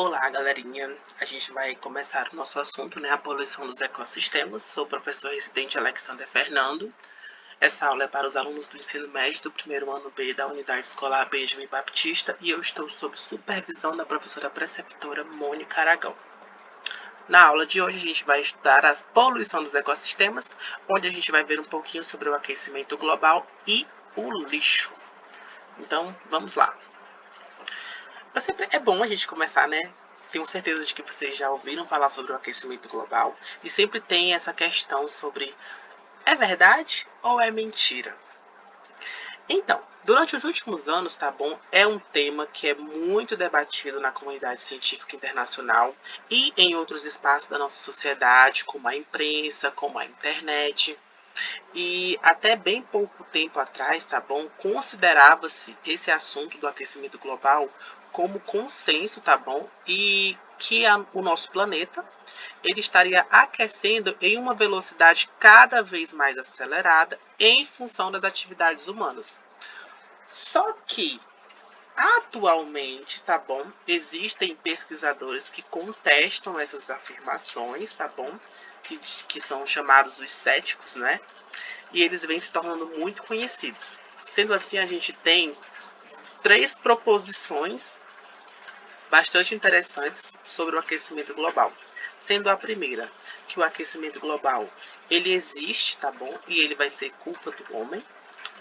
Olá, galerinha! A gente vai começar o nosso assunto, né? A poluição dos ecossistemas. Sou o professor residente Alexander Fernando. Essa aula é para os alunos do ensino médio do primeiro ano B da Unidade Escolar Benjamin Baptista e eu estou sob supervisão da professora preceptora Mônica Aragão. Na aula de hoje a gente vai estudar a poluição dos ecossistemas, onde a gente vai ver um pouquinho sobre o aquecimento global e o lixo. Então, vamos lá. É bom a gente começar, né? Tenho certeza de que vocês já ouviram falar sobre o aquecimento global e sempre tem essa questão sobre é verdade ou é mentira? Então, durante os últimos anos, tá bom? É um tema que é muito debatido na comunidade científica internacional e em outros espaços da nossa sociedade, como a imprensa, como a internet. E até bem pouco tempo atrás, tá bom? Considerava-se esse assunto do aquecimento global como consenso, tá bom? E que o nosso planeta ele estaria aquecendo em uma velocidade cada vez mais acelerada em função das atividades humanas. Só que atualmente, tá bom? Existem pesquisadores que contestam essas afirmações, tá bom? Que são chamados os céticos, né? E eles vêm se tornando muito conhecidos. Sendo assim, a gente tem três proposições bastante interessantes sobre o aquecimento global. Sendo a primeira, que o aquecimento global ele existe, tá bom? E ele vai ser culpa do homem.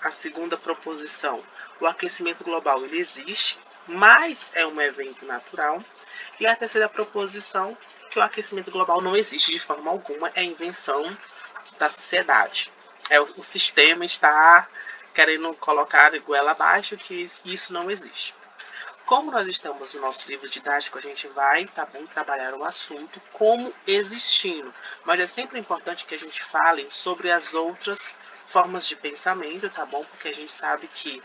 A segunda proposição, o aquecimento global ele existe, mas é um evento natural. E a terceira proposição, que o aquecimento global não existe de forma alguma, é invenção da sociedade. O sistema está querendo colocar goela abaixo que isso não existe. Como nós estamos no nosso livro didático, a gente vai, tá bom, trabalhar o assunto como existindo. Mas é sempre importante que a gente fale sobre as outras formas de pensamento, tá bom? Porque a gente sabe que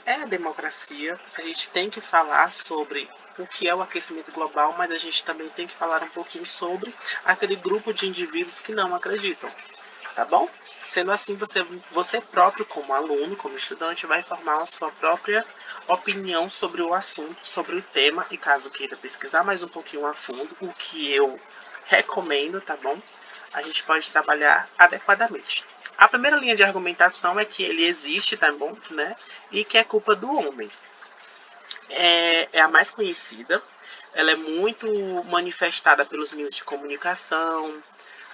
é a democracia, a gente tem que falar sobre o que é o aquecimento global, mas a gente também tem que falar um pouquinho sobre aquele grupo de indivíduos que não acreditam, tá bom? Sendo assim, você próprio, como aluno, como estudante, vai formar a sua própria opinião sobre o assunto, sobre o tema, e caso queira pesquisar mais um pouquinho a fundo, o que eu recomendo, tá bom? A gente pode trabalhar adequadamente. A primeira linha de argumentação é que ele existe, tá bom? Né? E que é culpa do homem. É a mais conhecida, ela é muito manifestada pelos meios de comunicação,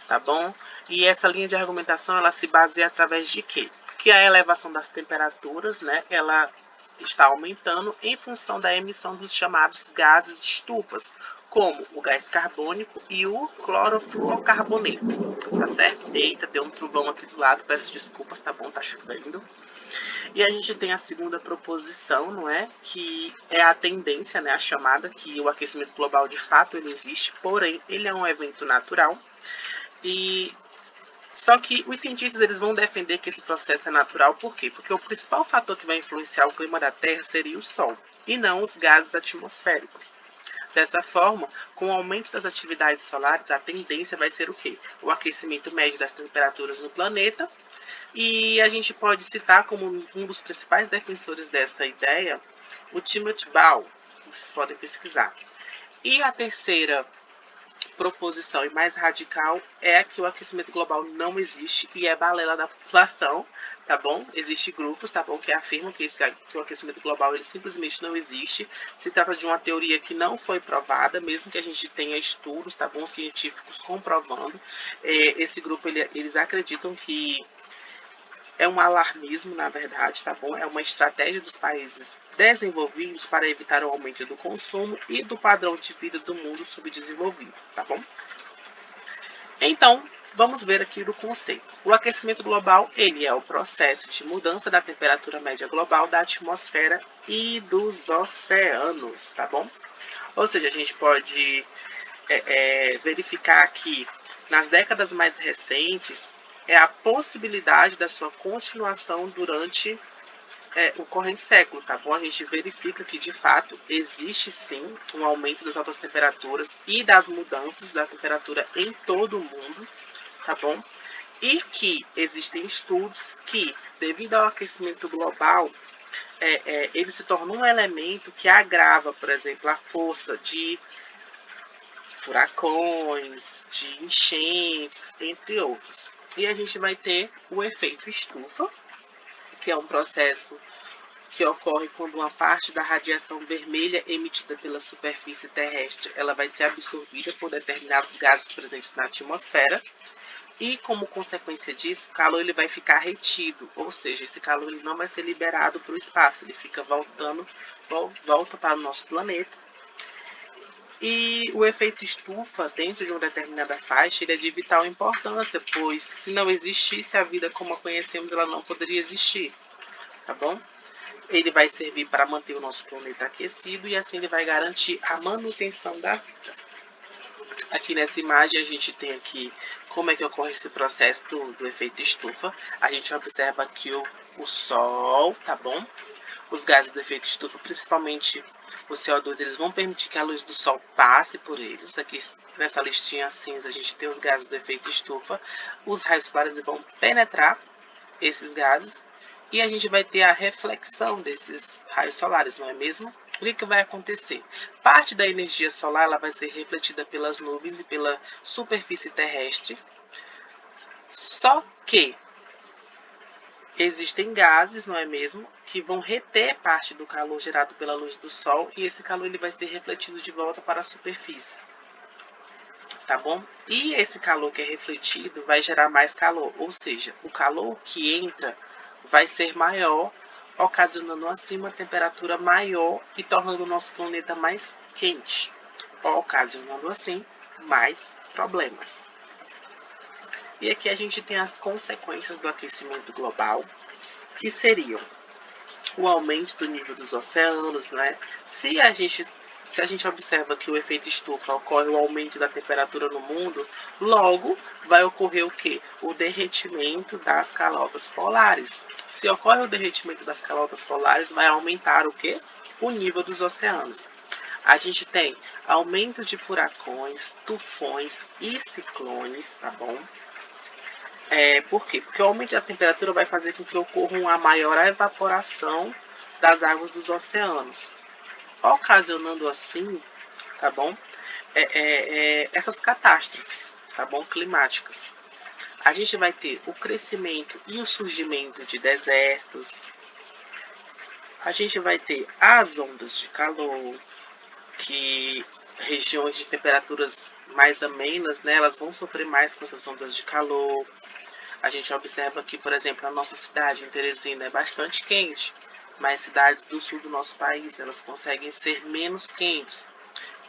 tá bom? E essa linha de argumentação, ela se baseia através de quê? Que a elevação das temperaturas, né, ela está aumentando em função da emissão dos chamados gases estufas, como o gás carbônico e o clorofluorcarboneto, tá certo? Eita, deu um trovão aqui do lado, peço desculpas, tá bom? Tá chovendo. E a gente tem a segunda proposição, não é? Que é a tendência, né, a chamada, que o aquecimento global de fato ele existe, porém ele é um evento natural. E só que os cientistas eles vão defender que esse processo é natural, por quê? Porque o principal fator que vai influenciar o clima da Terra seria o Sol, e não os gases atmosféricos. Dessa forma, com o aumento das atividades solares, a tendência vai ser o quê? O aquecimento médio das temperaturas no planeta. E a gente pode citar como um dos principais defensores dessa ideia o Timothy Ball, vocês podem pesquisar. E a terceira proposição e mais radical é que o aquecimento global não existe e é balela da população, tá bom? Existem grupos, tá bom, que afirmam que o aquecimento global ele simplesmente não existe. Se trata de uma teoria que não foi provada, mesmo que a gente tenha estudos, tá bom, científicos comprovando. Esse grupo eles acreditam que é um alarmismo, na verdade, tá bom? É uma estratégia dos países desenvolvidos para evitar o aumento do consumo e do padrão de vida do mundo subdesenvolvido, tá bom? Então, vamos ver aqui do conceito. O aquecimento global, ele é o processo de mudança da temperatura média global da atmosfera e dos oceanos, tá bom? Ou seja, a gente pode verificar que nas décadas mais recentes é a possibilidade da sua continuação durante o corrente século, tá bom? A gente verifica que, de fato, existe sim um aumento das altas temperaturas e das mudanças da temperatura em todo o mundo, tá bom? E que existem estudos que, devido ao aquecimento global, ele se torna um elemento que agrava, por exemplo, a força de furacões, de enchentes, entre outros. E a gente vai ter o efeito estufa, que é um processo que ocorre quando uma parte da radiação vermelha emitida pela superfície terrestre ela vai ser absorvida por determinados gases presentes na atmosfera e, como consequência disso, o calor ele vai ficar retido, ou seja, esse calor ele não vai ser liberado para o espaço, ele fica volta para o nosso planeta. E o efeito estufa, dentro de uma determinada faixa, ele é de vital importância, pois se não existisse a vida como a conhecemos, ela não poderia existir, tá bom? Ele vai servir para manter o nosso planeta aquecido e assim ele vai garantir a manutenção da vida. Aqui nessa imagem a gente tem aqui como é que ocorre esse processo do efeito estufa. A gente observa aqui o Sol, tá bom? Os gases do efeito estufa, principalmente o CO2, eles vão permitir que a luz do Sol passe por eles. Aqui nessa listinha cinza a gente tem os gases do efeito estufa. Os raios solares vão penetrar esses gases e a gente vai ter a reflexão desses raios solares, não é mesmo? O que vai acontecer? Parte da energia solar ela vai ser refletida pelas nuvens e pela superfície terrestre, só que existem gases, não é mesmo, que vão reter parte do calor gerado pela luz do Sol e esse calor ele vai ser refletido de volta para a superfície, tá bom? E esse calor que é refletido vai gerar mais calor, ou seja, o calor que entra vai ser maior, ocasionando assim uma temperatura maior e tornando o nosso planeta mais quente, ocasionando assim mais problemas. E aqui a gente tem as consequências do aquecimento global, que seriam o aumento do nível dos oceanos, né? Se a gente observa que o efeito estufa ocorre o aumento da temperatura no mundo, logo vai ocorrer o quê? O derretimento das calotas polares. Se ocorre o derretimento das calotas polares, vai aumentar o quê? O nível dos oceanos. A gente tem aumento de furacões, tufões e ciclones, tá bom? Por quê? Porque o aumento da temperatura vai fazer com que ocorra uma maior evaporação das águas dos oceanos, ocasionando assim, tá bom? Essas catástrofes, tá bom? Climáticas. A gente vai ter o crescimento e o surgimento de desertos. A gente vai ter as ondas de calor, que regiões de temperaturas mais amenas, né, elas vão sofrer mais com essas ondas de calor. A gente observa que, por exemplo, a nossa cidade em Teresina é bastante quente, mas cidades do sul do nosso país elas conseguem ser menos quentes.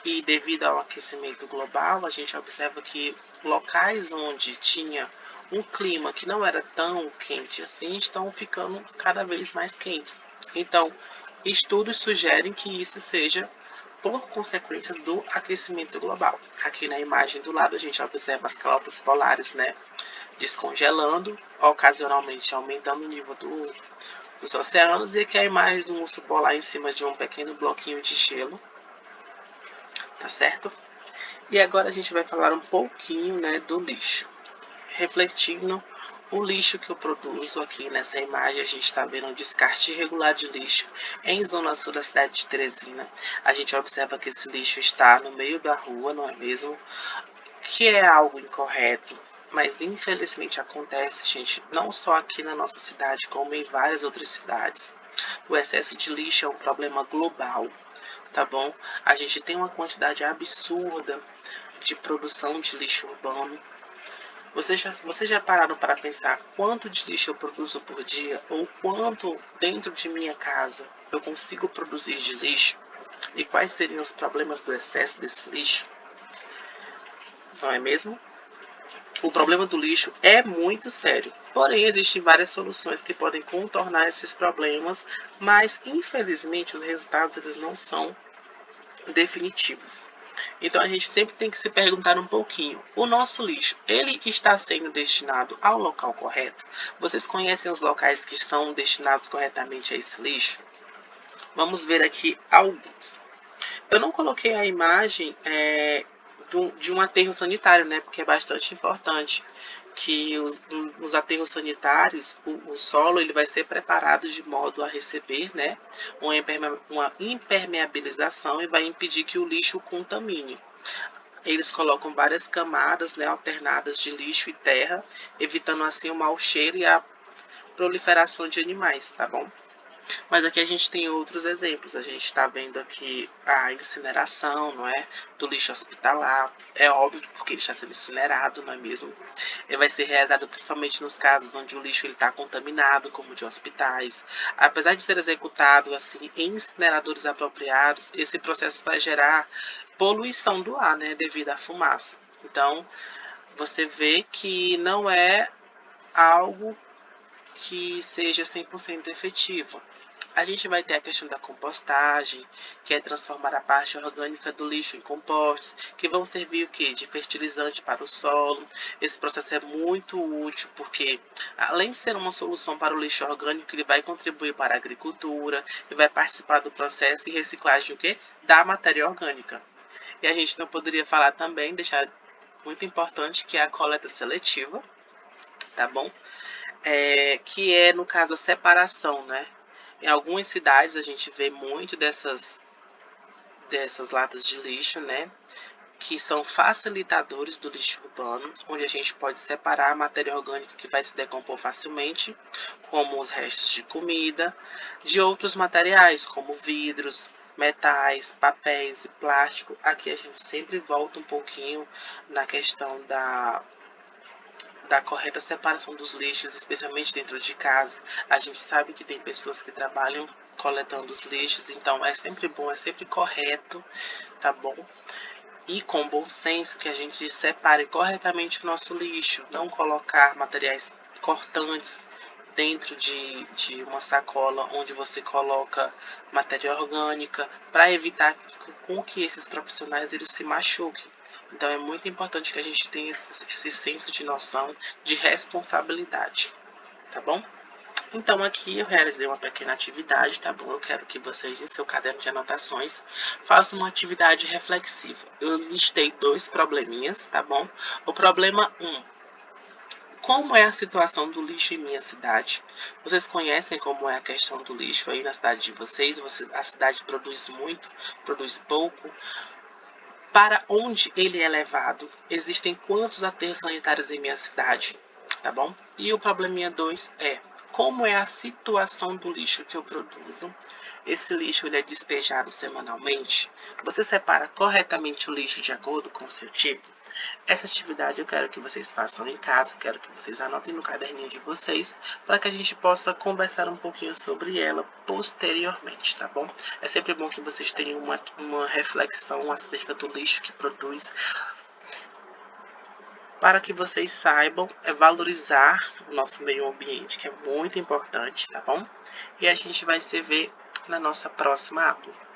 E devido ao aquecimento global, a gente observa que locais onde tinha um clima que não era tão quente assim estão ficando cada vez mais quentes. Então, estudos sugerem que isso seja por consequência do aquecimento global. Aqui na imagem do lado a gente observa as calotas polares, né, descongelando, ocasionalmente aumentando o nível dos oceanos, e aqui a imagem do urso polar em cima de um pequeno bloquinho de gelo, tá certo? E agora a gente vai falar um pouquinho, né, do lixo, refletindo o lixo que eu produzo. Aqui nessa imagem a gente está vendo um descarte irregular de lixo em zona sul da cidade de Teresina. A gente observa que esse lixo está no meio da rua, não é mesmo? Que é algo incorreto, mas infelizmente acontece, gente, não só aqui na nossa cidade, como em várias outras cidades. O excesso de lixo é um problema global, tá bom? A gente tem uma quantidade absurda de produção de lixo urbano. Vocês já pararam para pensar quanto de lixo eu produzo por dia ou quanto dentro de minha casa eu consigo produzir de lixo? E quais seriam os problemas do excesso desse lixo? Não é mesmo? O problema do lixo é muito sério, porém existem várias soluções que podem contornar esses problemas, mas infelizmente os resultados eles não são definitivos. Então a gente sempre tem que se perguntar um pouquinho, o nosso lixo, ele está sendo destinado ao local correto? Vocês conhecem os locais que são destinados corretamente a esse lixo? Vamos ver aqui alguns. Eu não coloquei a imagem de um aterro sanitário, né, porque é bastante importante que nos aterros sanitários, o solo ele vai ser preparado de modo a receber, né, uma impermeabilização e vai impedir que o lixo contamine. Eles colocam várias camadas, né, alternadas de lixo e terra, evitando assim o mau cheiro e a proliferação de animais, tá bom? Mas aqui a gente tem outros exemplos. A gente está vendo aqui a incineração, não é? Do lixo hospitalar. É óbvio porque ele está sendo incinerado, não é mesmo? Ele vai ser realizado principalmente nos casos onde o lixo está contaminado, como de hospitais. Apesar de ser executado assim em incineradores apropriados, esse processo vai gerar poluição do ar, né? Devido à fumaça. Então, você vê que não é algo que seja 100% efetivo. A gente vai ter a questão da compostagem, que é transformar a parte orgânica do lixo em compostos, que vão servir o quê? De fertilizante para o solo. Esse processo é muito útil porque, além de ser uma solução para o lixo orgânico, ele vai contribuir para a agricultura e vai participar do processo e reciclagem o quê? Da matéria orgânica. E a gente não poderia falar também, deixar muito importante, que é a coleta seletiva, tá bom? Que é, no caso, a separação, né? Em algumas cidades a gente vê muito dessas latas de lixo, né? Que são facilitadores do lixo urbano, onde a gente pode separar a matéria orgânica que vai se decompor facilmente, como os restos de comida, de outros materiais, como vidros, metais, papéis e plástico. Aqui a gente sempre volta um pouquinho na questão da correta separação dos lixos, especialmente dentro de casa. A gente sabe que tem pessoas que trabalham coletando os lixos, então é sempre bom, é sempre correto, tá bom? E com bom senso que a gente separe corretamente o nosso lixo, não colocar materiais cortantes dentro de uma sacola onde você coloca matéria orgânica, para evitar com que esses profissionais eles se machuquem. Então é muito importante que a gente tenha esse senso de noção de responsabilidade, tá bom? Então aqui eu realizei uma pequena atividade, tá bom? Eu quero que vocês em seu caderno de anotações façam uma atividade reflexiva. Eu listei 2 probleminhas, tá bom? O problema 1. Como é a situação do lixo em minha cidade? Vocês conhecem como é a questão do lixo aí na cidade de vocês? A cidade produz muito, produz pouco? Para onde ele é levado? Existem quantos aterros sanitários em minha cidade? Tá bom? E o probleminha 2 é: como é a situação do lixo que eu produzo? Esse lixo ele é despejado semanalmente? Você separa corretamente o lixo de acordo com o seu tipo? Essa atividade eu quero que vocês façam em casa, quero que vocês anotem no caderninho de vocês, para que a gente possa conversar um pouquinho sobre ela posteriormente, tá bom? É sempre bom que vocês tenham uma reflexão acerca do lixo que produz, para que vocês saibam valorizar o nosso meio ambiente, que é muito importante, tá bom? E a gente vai se ver na nossa próxima aula.